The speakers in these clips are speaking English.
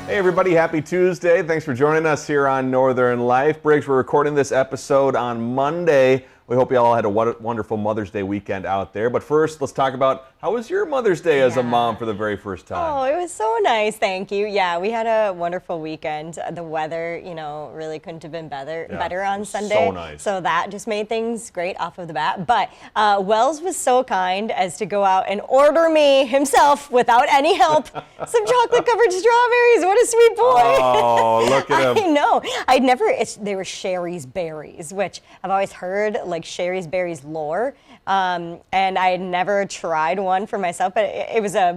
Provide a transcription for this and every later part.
Hey everybody, happy Tuesday. Thanks for joining us here on Northern Life. Briggs, we're recording this episode on Monday. We hope you all had a wonderful Mother's Day weekend out there. But first, let's talk about how was your Mother's Day as a mom for the very first time? Oh, it was so nice, thank you. Yeah, we had a wonderful weekend. The weather, really couldn't have been better on Sunday. So nice. So that just made things great off of the bat. But Wells was so kind as to go out and order me himself, without any help, some chocolate-covered strawberries. What a sweet boy. Oh, look at him. I know. They were Sherry's berries, which I've always heard, like Sherry's berries lore. And I had never tried one for myself, but it was a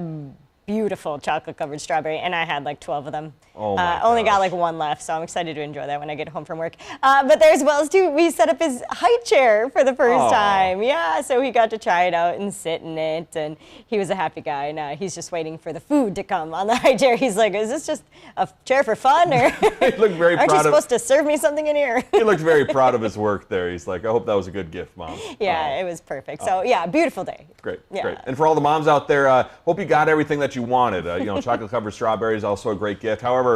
beautiful chocolate-covered strawberry, and I had like 12 of them. Oh my only got gosh. like one left, so I'm excited to enjoy that when I get home from work. But there's Wells too. We set up his height chair for the first time. Yeah, so he got to try it out and sit in it, and he was a happy guy. Now he's just waiting for the food to come on the high chair. He's like, "Is this just a chair for fun, or He looked very aren't you proud supposed to serve me something in here?" He looked very proud of his work there. He's like, I hope that was a good gift, Mom. Yeah, it was perfect. So yeah, beautiful day. Great, Yeah. great. And for all the moms out there, hope you got everything that you wanted. Chocolate-covered strawberries, also a great gift. However,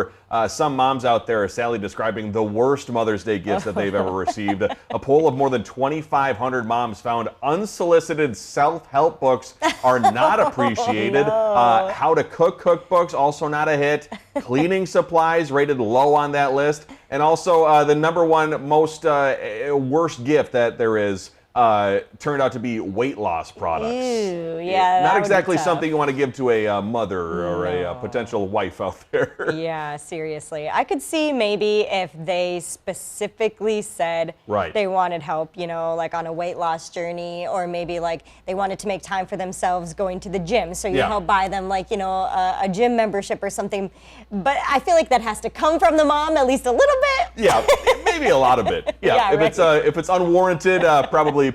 some moms out there are sadly describing the worst Mother's Day gifts that they've ever received. A poll of more than 2,500 moms found unsolicited self-help books are not appreciated. How to cook cookbooks, also not a hit. Cleaning supplies rated low on that list. And also the number one most worst gift that there is turned out to be weight loss products. Ew, yeah. Not that would be exactly tough. something you want to give to a mother or a potential wife out there. Yeah, seriously. I could see maybe if they specifically said Right. they wanted help, like on a weight loss journey, or maybe like they wanted to make time for themselves going to the gym. So you Yeah. help buy them like, a gym membership or something. But I feel like that has to come from the mom at least a little bit. Yeah, maybe a lot of it. Yeah, Yeah, if it's unwarranted,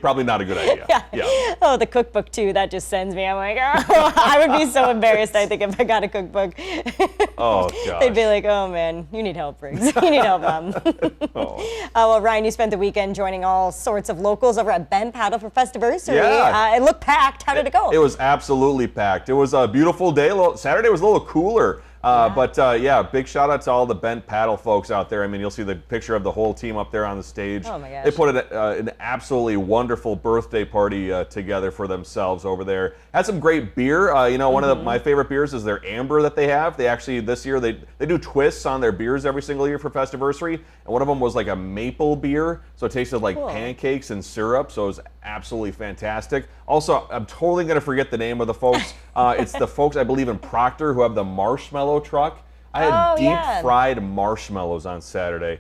probably not a good idea. Yeah. Oh, the cookbook too. That just sends me. I'm like, oh, I would be so embarrassed. I think if I got a cookbook, Oh gosh. they'd be like, "Oh man, you need help, Briggs. You need help, Mom." Oh. Well, Ryan, you spent the weekend joining all sorts of locals over at Bent Paddle for Festiversary. Yeah. It looked packed. How did it go? It was absolutely packed. It was a beautiful day. Saturday was a little cooler. But big shout out to all the Bent Paddle folks out there. I mean, you'll see the picture of the whole team up there on the stage. Oh my gosh. They put an absolutely wonderful birthday party together for themselves over there. Had some great beer. One of my favorite beers is their amber that they have. They actually, this year, they do twists on their beers every single year for Festiversary. And one of them was like a maple beer. So it tasted like pancakes and syrup. So it was absolutely fantastic. Also, I'm totally going to forget the name of the folks. It's the folks, I believe, in Proctor who have the marshmallow truck. I had deep fried marshmallows on Saturday.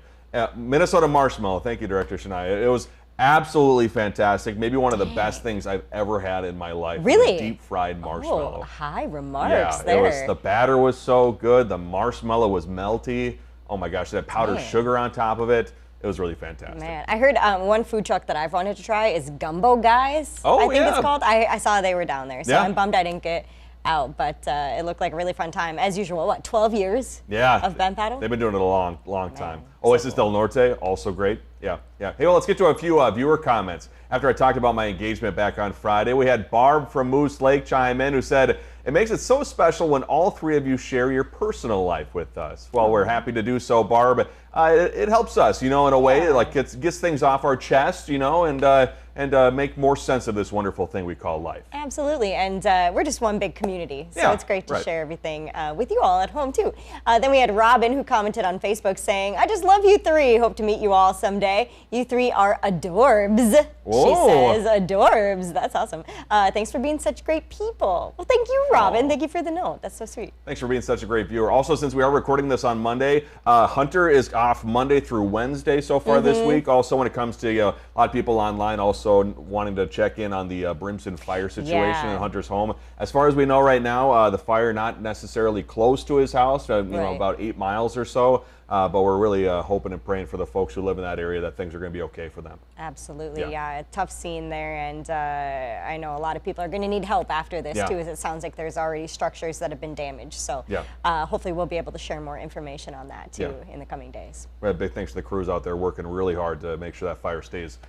Minnesota Marshmallow. Thank you, Director Shania. It was absolutely fantastic. Maybe one of the best things I've ever had in my life. Really? Deep fried marshmallow. Oh, high remarks Yeah, there. the batter was so good. The marshmallow was melty. Oh my gosh, that powdered sugar on top of it. It was really fantastic. Man, I heard one food truck that I've wanted to try is Gumbo Guys. Oh, I think yeah. it's called. I saw they were down there, so Yeah. I'm bummed I didn't get out. But it looked like a really fun time, as usual. What, 12 years? Yeah. Of Bent Paddle? They've been doing it a long time. Oasis del Norte, also great. Yeah. Hey, well, let's get to a few viewer comments. After I talked about my engagement back on Friday, we had Barb from Moose Lake chime in who said, "It makes it so special when all three of you share your personal life with us." Well, we're happy to do so, Barb. It helps us, in a way, like gets things off our chest, and make more sense of this wonderful thing we call life. Absolutely, and we're just one big community, so Yeah, it's great to right. share everything with you all at home too. Then we had Robin who commented on Facebook saying, "I just love you three. Hope to meet you all someday. You three are adorbs." Whoa. She says, "Adorbs." That's awesome. Thanks for being such great people. Well, thank you, Robin. Aw. Thank you for the note. That's so sweet. Thanks for being such a great viewer. Also, since we are recording this on Monday, Hunter is off Monday through Wednesday so far this week. Also, when it comes to a lot of people online also wanting to check in on the Brimson fire situation in Hunter's home. As far as we know right now, the fire not necessarily close to his house, Right. about 8 miles or so. but we're really hoping and praying for the folks who live in that area that things are going to be okay for them. Absolutely, yeah. A tough scene there, and I know a lot of people are going to need help after this too, as it sounds like there's already structures that have been damaged. So hopefully we'll be able to share more information on that too in the coming days. We have big thanks to the crews out there working really hard to make sure that fire stays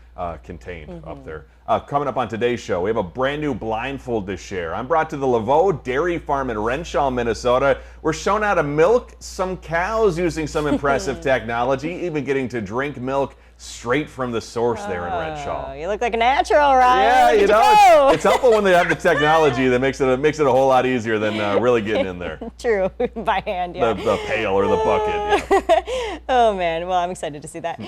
contained up there. Coming up on today's show, we have a brand new blindfold to share. I'm brought to the Laveau Dairy Farm in Renshaw, Minnesota. We're shown how to milk some cows using some impressive technology, even getting to drink milk straight from the source there in Renshaw. You look like a natural, Ryan. Yeah, you know, go. it's helpful when they have the technology that makes it a whole lot easier than really getting in there. True, by hand, yeah. The pail or the bucket. Yeah. Oh man, well I'm excited to see that.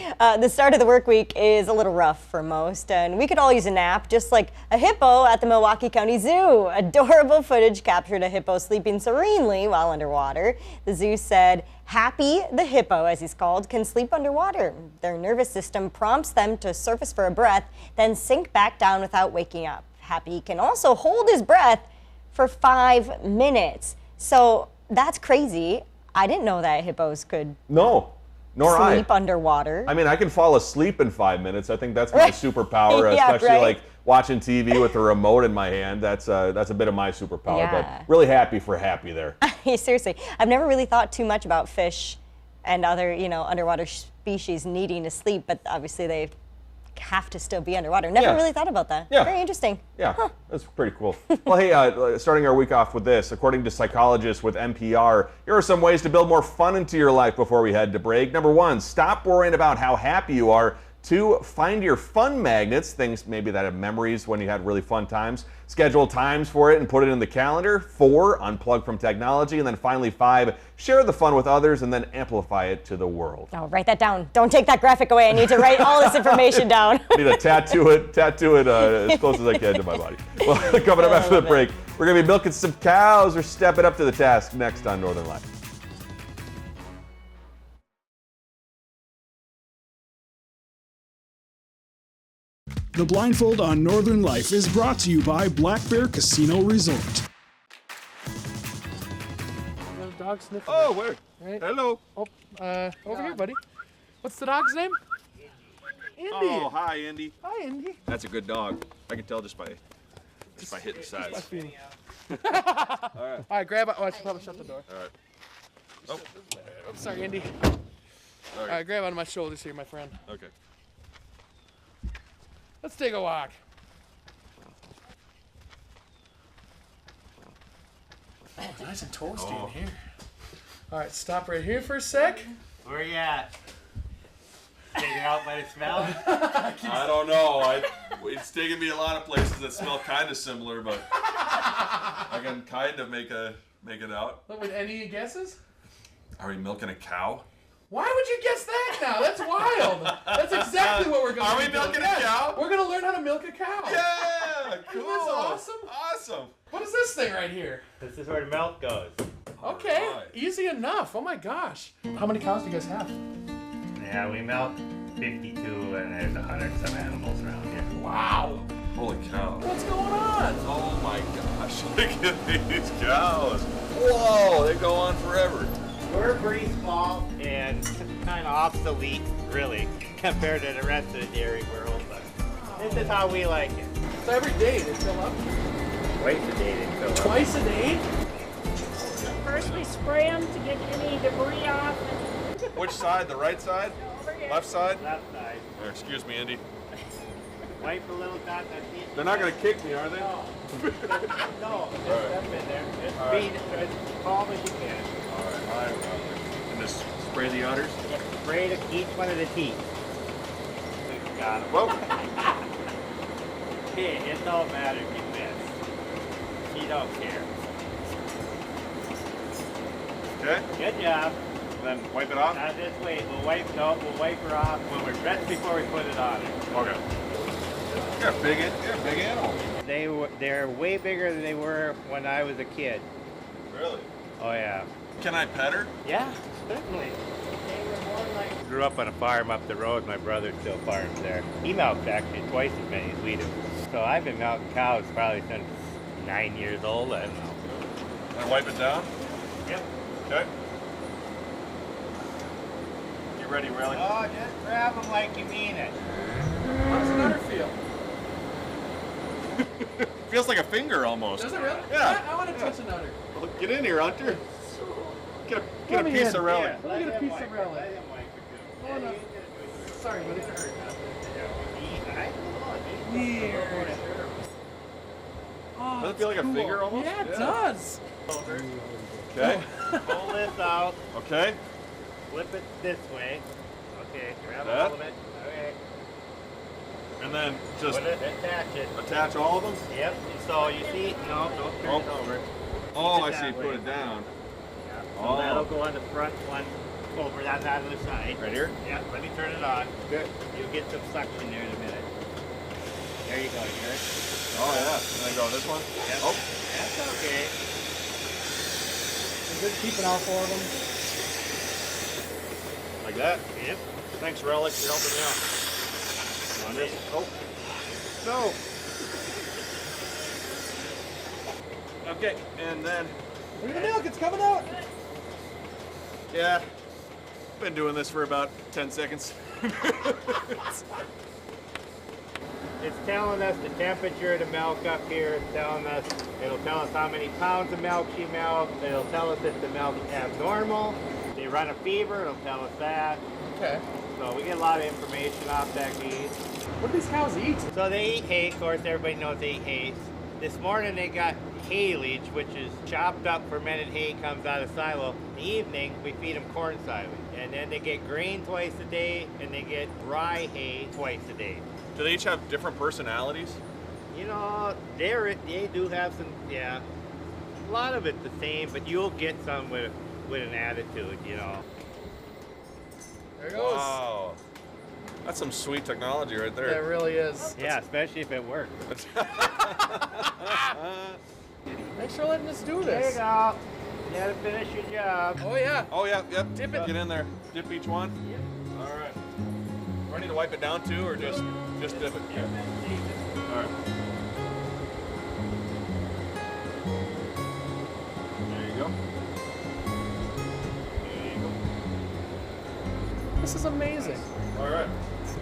The start of the work week is a little rough for most, and we could all use a nap, just like a hippo at the Milwaukee County Zoo. Adorable footage captured a hippo sleeping serenely while underwater. The zoo said, Happy, the hippo, as he's called, can sleep underwater. Their nervous system prompts them to surface for a breath, then sink back down without waking up. Happy can also hold his breath for 5 minutes. So that's crazy. I didn't know that hippos could No, nor sleep underwater. I mean, I can fall asleep in 5 minutes. I think that's my superpower, especially like watching TV with a remote in my hand. That's a bit of my superpower. But really happy for Happy there. Seriously, I've never really thought too much about fish and other, underwater species needing to sleep, but obviously they have to still be underwater. Never really thought about that. Yeah. Very interesting. Yeah, that's pretty cool. Well, hey, starting our week off with this, according to psychologists with NPR, here are some ways to build more fun into your life before we head to break. Number 1, stop worrying about how happy you are. 2, find your fun magnets, things maybe that have memories when you had really fun times. Schedule times for it and put it in the calendar. 4, unplug from technology. And then finally 5, share the fun with others and then amplify it to the world. Oh, write that down. Don't take that graphic away. I need to write all this information down. I need to tattoo it as close as I can to my body. Well, coming up after the break, we're going to be milking some cows or stepping up to the task next on Northern Life. The Blindfold on Northern Life is brought to you by Black Bear Casino Resort. Dog sniffing. Oh, where? Right. Hello. Oh, over here, buddy. What's the dog's name? Indy. Oh, hi, Indy. Hi, Indy. That's a good dog. I can tell just by hitting sides. All right, grab it. Oh, I should probably shut the door. All right. Oh, sorry, Indy. All right, grab onto my shoulders here, my friend. Okay. Let's take a walk. Oh, it's nice and toasty in here. All right, stop right here for a sec. Where you at? Figure out by the smell? I don't know. It's taken me a lot of places that smell kind of similar, but I can kind of make it out. Look, with any guesses? Are we milking a cow? Why would you guess that now? That's wild. That's exactly what we're going to do. Are we milking a cow? We're going to learn how to milk a cow. Yeah, cool. Isn't this awesome? Awesome. What is this thing right here? This is where the milk goes. Okay, Alright. easy enough. Oh my gosh. How many cows do you guys have? Yeah, we milk 52 and there's 100 some animals around here. Wow. Holy cow. What's going on? Oh my gosh. Look at these cows. Whoa, they go on forever. We're pretty small and kind of obsolete, really, compared to the rest of the dairy world, but this is how we like it. So every day they fill up? Twice a day they fill up. Twice a day? First we spray them to get any debris off. Which side? The right side? Left side? Left side. Excuse me, Indy. Wipe a little dot that heat. They're not going to kick me, are they? No, just step in there. Just feed it as calm as you can. All right. And just spray the udders? Just spray to each one of the teeth. Got 'em. Whoa. Okay, it don't matter if you miss. She don't care. Okay. Good job. Then wipe it off? Not this way. We'll wipe her off when we're right before we put it on her. Okay. You're a big animal. They're way bigger than they were when I was a kid. Really? Oh yeah. Can I pet her? Yeah, certainly. They were more like. Grew up on a farm up the road. My brother still farms there. He milks actually twice as many as we do. So I've been milking cows probably since 9 years old. I don't know. And wipe it down? Yep. Okay. ready, really. Oh, just grab them like you mean it. How does an udder feel? Feels like a finger almost. Does it really? Yeah. I want to touch an udder. Well, get in here, Hunter. Get a Let me piece in. of relic. Let me get a piece of relic. Let him like it, too. Oh, no. Sorry, but it hurt. Weird. Oh, Does it feel like a cool. finger almost? Yeah, it does. Okay. Pull this out. Okay. Flip it this way. Okay, grab That. all of it. Okay. And then just Put it, attach it. attach all of them. Yep. So you see, no, don't turn it over. Oh, I Keep it see. that Put way. it down. Yeah. So Oh. that'll go on the front one over on the other side. Right here? Yeah, let me turn it on. Okay. You'll get some suction there in a minute. There you go, you heard? Oh yeah. And then go this one. Yep. Oh. That's okay. Is it keeping all four of them? Like that. Yep. Thanks, Relic. You're helping me out. On this. Oh. No. Okay. And then. Look at the milk, it's coming out. Yeah. Been doing this for about 10 seconds. It's telling us the temperature of the milk up here. It's telling us, it'll tell us how many pounds of milk she milked. It'll tell us if the milk is abnormal. If they run a fever, it'll tell us that. Okay. So we get a lot of information off that feed. What do these cows eat? So they eat hay. Of course, everybody knows they eat hay. This morning they got haylage, which is chopped up fermented hay, comes out of silo. In the evening, we feed them corn silage. And then they get grain twice a day, and they get rye hay twice a day. Do they each have different personalities? You know, they do have some, yeah. A lot of it's the same, but you'll get some with an attitude, you know. There it goes. Wow. That's some sweet technology right Yeah, it there. really is. Yeah, especially if it works. Thanks for letting us do There you this. go. You gotta finish your job. Oh, yeah. Oh yeah, yep. Dip it. Get in there. Dip each one. Yep. All right. Do I need to wipe it down too, or just dip it? Yeah. All right. There you go. There you go. This is amazing. All right.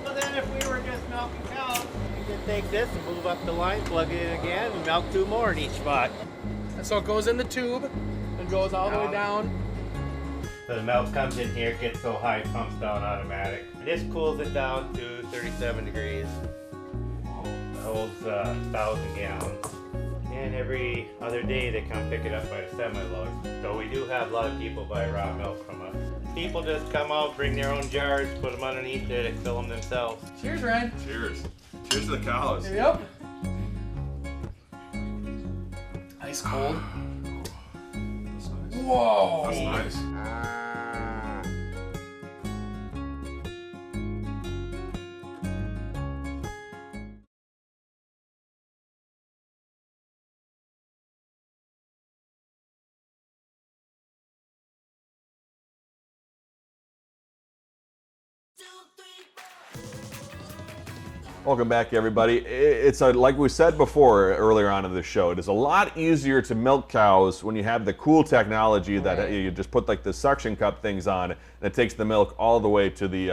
So then if we were just milking cows, you could take this and move up the line, plug it in again, and milk 2 more in each spot. And so it goes in the tube and goes all the way down. So the milk comes in here, gets so high, it pumps down automatic. This cools it down to 37 degrees. It holds 1,000 gallons. And every other day they come pick it up by the semi-load. So we do have a lot of people buy raw milk from us. People just come out, bring their own jars, put them underneath it, and fill them themselves. Cheers, Ryan. Cheers. Cheers to the cows. Yep. Ice cold. Whoa. That's nice. Welcome back, everybody. It's like we said before earlier on in the show, it is a lot easier to milk cows when you have the cool technology that you just put like the suction cup things on, and it takes the milk all the way to the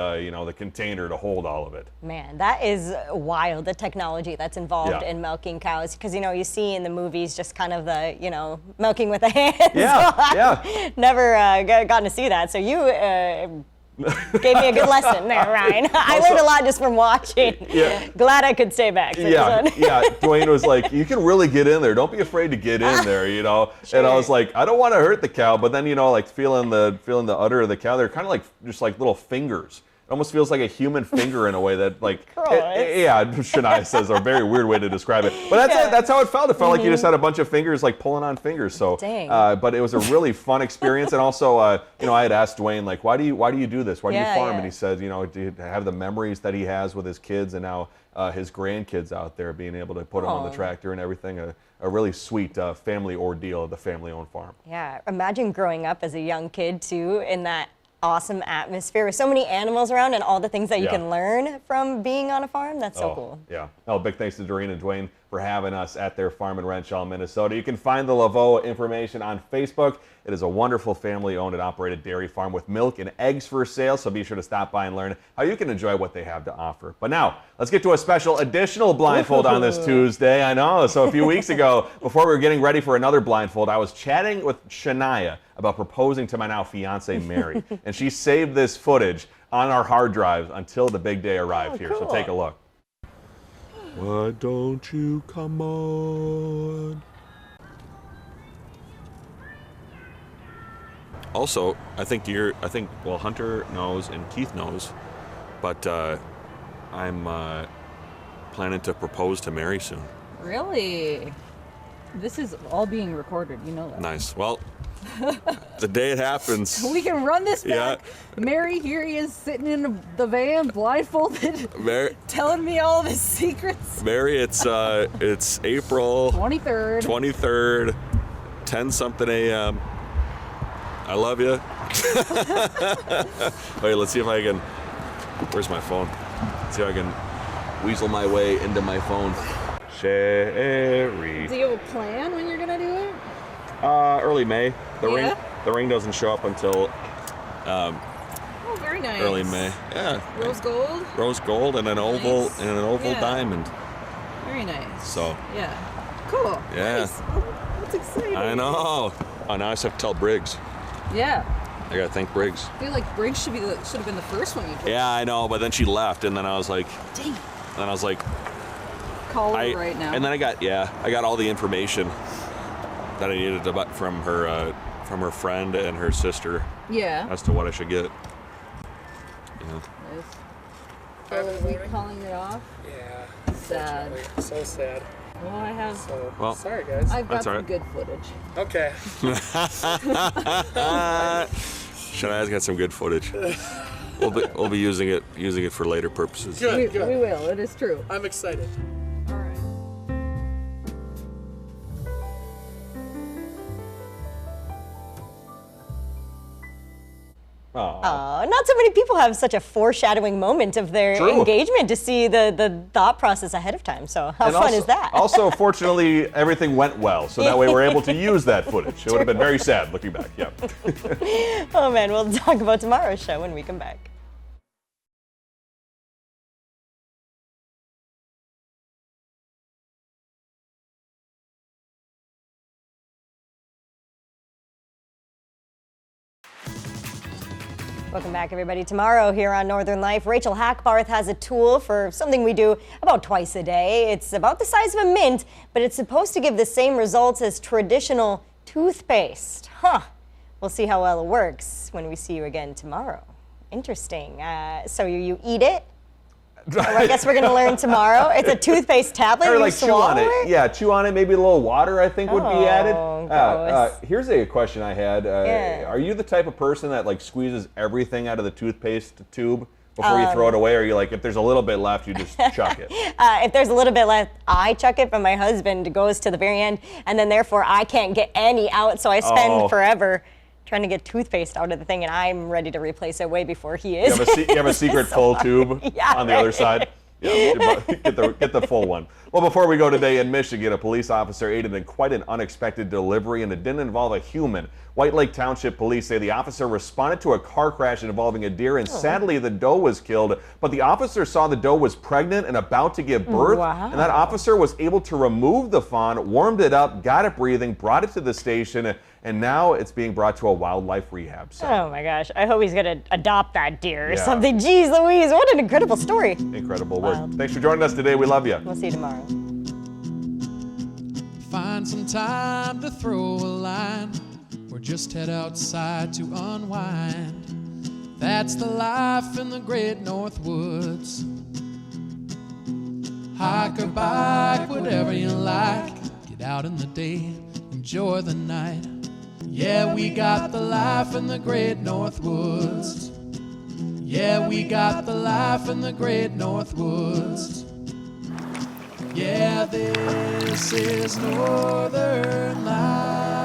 the container to hold all of it. Man, that is wild, the technology that's involved Yeah. in milking cows. Because, you see in the movies just kind of the, milking with the hands. Yeah, So I've never gotten to see that. So you gave me a good lesson there, Ryan. I learned a lot just from watching. Yeah. Glad I could stay back. for this Yeah, one. yeah. Dwayne was like, "You can really get in there. Don't be afraid to get in there." And I was like, "I don't want to hurt the cow," but then like feeling the udder of the cow, they're kind of like just like little fingers. It almost feels like a human finger in a way that like Gross. Shania says a very weird way to describe it. But that's how it felt. It felt like you just had a bunch of fingers like pulling on fingers. So Dang. but it was a really fun experience. And also I had asked Dwayne like, why do you do this? Why do you Yeah, farm? yeah. And he said, to have the memories that he has with his kids and now his grandkids out there, being able to put them on the Aw. tractor and everything. A really sweet family ordeal of the family-owned farm. Yeah, imagine growing up as a young kid too in that awesome atmosphere with so many animals around and all the things that you Yeah. can learn from being on a farm. That's so cool. Yeah. Oh, big thanks to Doreen and Dwayne for having us at their farm in Renshaw, Minnesota. You can find the Laveau information on Facebook. It is a wonderful family-owned and operated dairy farm with milk and eggs for sale, so be sure to stop by and learn how you can enjoy what they have to offer. But now, let's get to a special additional blindfold on this Tuesday. I know. So a few weeks ago, before we were getting ready for another blindfold, I was chatting with Shania about proposing to my now fiance, Mary, and she saved this footage on our hard drives until the big day arrived here. So take a look. Why don't you come on? Also, I think Hunter knows and Keith knows, but I'm planning to propose to Mary soon. Really? This is all being recorded, you know that. Nice. Well, the day it happens. We can run this back. Yeah. Mary, here he is sitting in the van, blindfolded, Mary, telling me all of his secrets. Mary, it's April 23rd, 10-something a.m. I love you. Wait, let's see if I can. Where's my phone? Let's see if I can weasel my way into my phone. Sherry. Do you have a plan when you're gonna do it? Early May. Yeah? The ring doesn't show up until Oh, very nice. early May. Yeah. Rose gold? Rose gold and an oval Nice. and an oval Yeah. diamond. Very nice. So. Yeah. Cool. Yeah. Nice. Oh, that's exciting. I know. Oh, now I just have to tell Briggs. Yeah. I gotta thank Briggs. I feel like Briggs should have been the first one you told. Yeah, I know, but then she left, and then I was like, Dang. and then I was like, Call her right now. And then I got all the information that I needed from her friend and her sister Yeah. as to what I should get. Yeah. Nice. So are we calling it off? Yeah. Sad. unfortunately. So sad. Well, I have. So Well, sorry, guys. I've got That's all some right. good footage. Okay. Shania's got some good footage. We'll be using it for later purposes. Good. We Good. will. It is true. I'm excited. All right. Aw. Not so many people have such a foreshadowing moment of their True. engagement to see the thought process ahead of time. So how And fun also, is that? Also, fortunately, everything went well, so that way we're able to use that footage. It would have been very sad looking back. Yeah. Oh man, we'll talk about tomorrow's show when we come back. Welcome back, everybody. Tomorrow here on Northern Life, Rachel Hackbarth has a tool for something we do about twice a day. It's about the size of a mint, but it's supposed to give the same results as traditional toothpaste. Huh. We'll see how well it works when we see you again tomorrow. Interesting. So you eat it? Or I guess we're going to learn tomorrow. It's a toothpaste tablet. Or You like chew swallow on it. Yeah, chew on it. Maybe a little water, I think, would be added. gross. Here's a question I had. Yeah. Are you the type of person that like squeezes everything out of the toothpaste tube before you throw it away? Or are you like, if there's a little bit left, you just chuck it? If there's a little bit left, I chuck it, but my husband goes to the very end, and then therefore I can't get any out, so I spend forever trying to get toothpaste out of the thing, and I'm ready to replace it way before he is. You have a secret full tube Yeah, on the other right. side? Yeah, get the full one. Well, before we go today in Michigan, a police officer aided in quite an unexpected delivery, and it didn't involve a human. White Lake Township police say the officer responded to a car crash involving a deer, and sadly the doe was killed. But the officer saw the doe was pregnant and about to give birth, Wow. and that officer was able to remove the fawn, warmed it up, got it breathing, brought it to the station, and now it's being brought to a wildlife rehab center. Oh my gosh, I hope he's gonna adopt that deer or Yeah. something. Jeez Louise, what an incredible story. Incredible work. Thanks for joining us today. We love you. We'll see you tomorrow. Find some time to throw a line or just head outside to unwind. That's the life in the great North Woods. Hike or bike, whatever you like. Get out in the day, enjoy the night. Yeah, we got the life in the great North Woods. Yeah, we got the life in the great North Woods. Yeah, this is Northern Life.